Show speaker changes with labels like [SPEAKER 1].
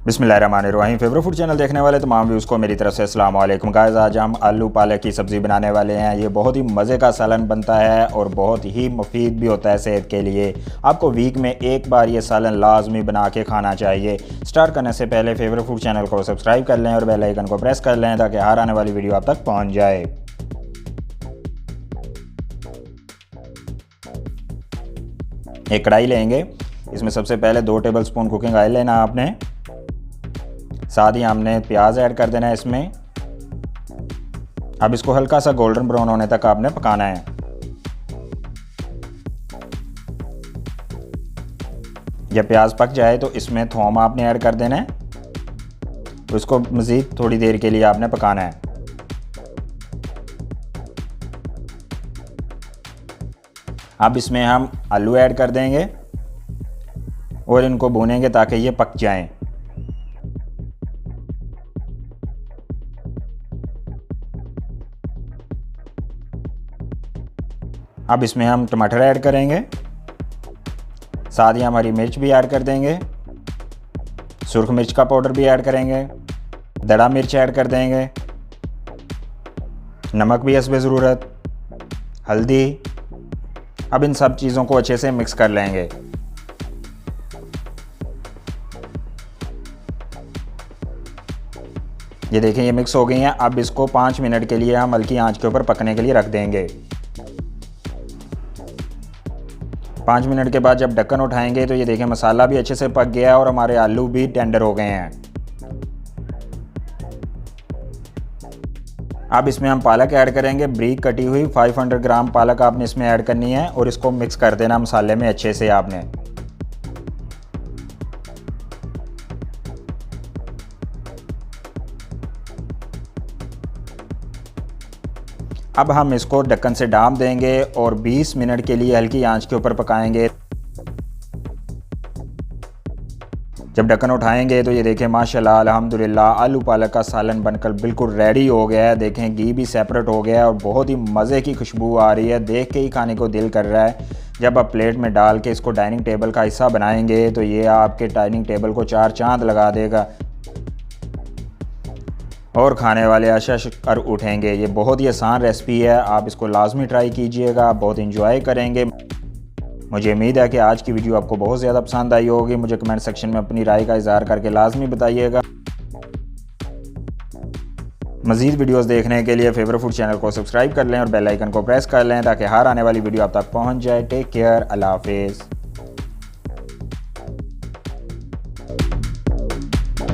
[SPEAKER 1] बिस्मिल्लाहिर्रहमानिर्रहीम। Favourite food channel देखने वाले तमाम व्यूज़ को मेरी तरफ से अस्सलाम वालेकुम। गाइस, आज हम आलू पालक की सब्ज़ी बनाने वाले हैं। ये बहुत ही मज़े का सालन बनता है और बहुत ही मुफीद भी होता है सेहत के लिए। आपको वीक में एक बार ये सालन लाजमी बना के खाना चाहिए। स्टार्ट करने से पहले फेवरेट फूड चैनल को सब्सक्राइब कर लें और बेल आइकन को प्रेस कर लें ताकि हर आने वाली वीडियो आप तक पहुँच जाए। एक कढ़ाई लेंगे, इसमें सबसे पहले 2 टेबल स्पून कुकिंग ऑयल लेना आपने। साथ ही हमने प्याज ऐड कर देना है इसमें। अब इसको हल्का सा गोल्डन ब्राउन होने तक आपने पकाना है। जब प्याज पक जाए तो इसमें थोम आपने ऐड कर देना है। तो इसको मज़ीद थोड़ी देर के लिए आपने पकाना है। अब इसमें हम आलू ऐड कर देंगे और इनको भूनेंगे ताकि ये पक जाएं। अब इसमें हम टमाटर ऐड करेंगे। साथ ही हम हरी मिर्च भी ऐड कर देंगे। सुर्ख मिर्च का पाउडर भी ऐड करेंगे। दड़ा मिर्च ऐड कर देंगे। नमक भी हस्बे ज़रूरत, हल्दी। अब इन सब चीज़ों को अच्छे से मिक्स कर लेंगे। ये देखें, ये मिक्स हो गई हैं। अब इसको 5 मिनट के लिए हम हल्की आंच के ऊपर पकने के लिए रख देंगे। 5 मिनट के बाद जब ढक्कन उठाएंगे तो ये देखें मसाला भी अच्छे से पक गया है और हमारे आलू भी टेंडर हो गए हैं। अब इसमें हम पालक ऐड करेंगे। बारीक कटी हुई 500 ग्राम पालक आपने इसमें ऐड करनी है और इसको मिक्स कर देना मसाले में अच्छे से आपने। अब हम इसको ढक्कन से ढाँप देंगे और 20 मिनट के लिए हल्की आंच के ऊपर पकाएंगे। जब ढक्कन उठाएंगे तो ये देखें माशाल्लाह अल्हम्दुलिल्लाह आलू पालक का सालन बनकर बिल्कुल रेडी हो गया है। देखें घी भी सेपरेट हो गया है और बहुत ही मज़े की खुशबू आ रही है। देख के ही खाने को दिल कर रहा है। जब आप प्लेट में डाल के इसको डाइनिंग टेबल का हिस्सा बनाएंगे तो ये आपके डाइनिंग टेबल को 4 चांद लगा देगा और खाने वाले आशाश कर उठेंगे। ये बहुत ही आसान रेसिपी है, आप इसको लाजमी ट्राई कीजिएगा, बहुत इंजॉय करेंगे। मुझे उम्मीद है कि आज की वीडियो आपको बहुत ज़्यादा पसंद आई होगी। मुझे कमेंट सेक्शन में अपनी राय का इज़हार करके लाजमी बताइएगा। मज़ीद वीडियोस देखने के लिए फेवरेट फूड चैनल को सब्सक्राइब कर लें और बेल आइकन को प्रेस कर लें ताकि हर आने वाली वीडियो आप तक पहुँच जाए। टेक केयर, अल्लाह हाफिज़।